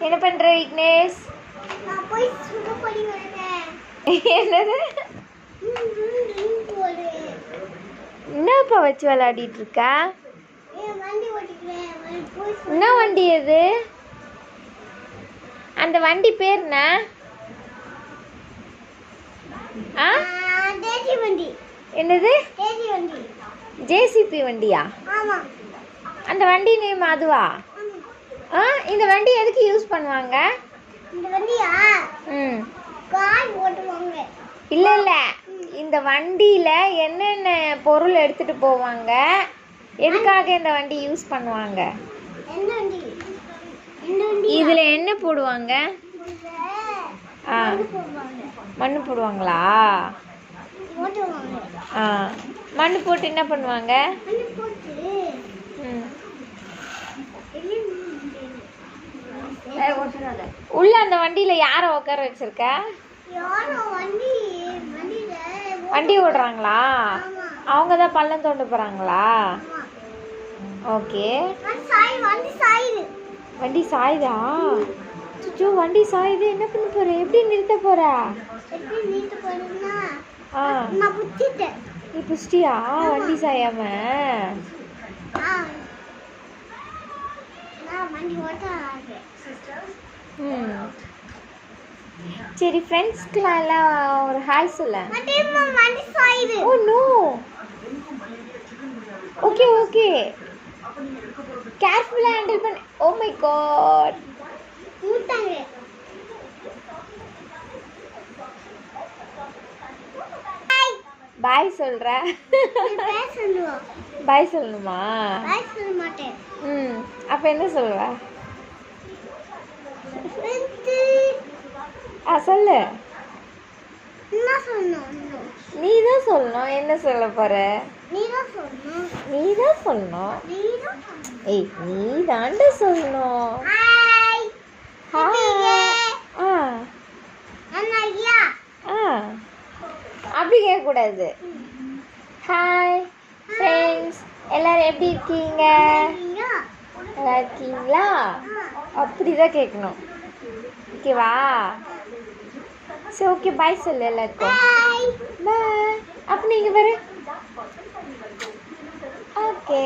என்ன பண்ற விக்னேஷ்? நான் போய் சுட போடி வரேன். என்னது? என்னப்பா வச்சு விளையாடிட்டு இருக்க? வண்டி ஓட்டிக்கிறேன். என்ன வண்டி அது? அந்த வண்டி பேர் என்ன? ஜேசி வண்டி. என்னது? ஜேசி வண்டி. ஜேசிபி வண்டியா? ஆமா. அந்த வண்டி நேம் அதுவா? இந்த வண்டி எதுக்கு யூஸ் பண்ணுவாங்க? இந்த வண்டியா? கார் ஓட்டுவாங்க. இல்ல இல்ல, இந்த வண்டியில என்னென்ன பொருள் எடுத்துட்டு போவாங்க? எதுக்காக இந்த வண்டி யூஸ் பண்ணுவாங்க? என்ன வண்டி? இதுல என்ன போடுவாங்க? மண்ணு போடுவாங்களா? மண்ணு போட்டு என்ன பண்ணுவாங்க? உள்ள அந்த வண்டியில யார உட்கார வச்சிருக்க? வண்டி ஓடுறாங்களா? அவங்க தான் பள்ளம் தோண்ட போறாங்களா? ஓகே. வண்டி சாயுதா? சுச்சு, வண்டி சாயுது. என்ன பண்ண போற? எப்படி நிறுத்த போற? நீ புஷ்டியா வண்டி சாயாம? சரி, ஃப்ரெண்ட்ஸ்க்குலாம் எல்லாம் ஒரு ஹாய் சொல்ல. Oh no. ஓகே ஓகே, கேர்ஃபுல்லா ஹேண்டில் பண்ணு. Oh my God. பாய் சொல்ற? பாய் சொல்லணுமா? அப்ப என்ன சொல்ற? சொல்லு. நீ தான் சொல்லணும். என்ன சொல்ல போற? நீ தான் சொல்லணும். ஏய், நீ தாண்டா சொல்லணும். அப்படி கேட்கக்கூடாது. ஹாய் ஃப்ரெண்ட்ஸ், எல்லாரும் எப்படி இருக்கீங்க? நல்லா இருக்கீங்களா? அப்படிதான் கேட்கணும். ஓகேவா? சரி, ஓகே, பாய் சொல்லு எல்லாருக்கும். பாய். அப்போ நீங்க வர. ஓகே.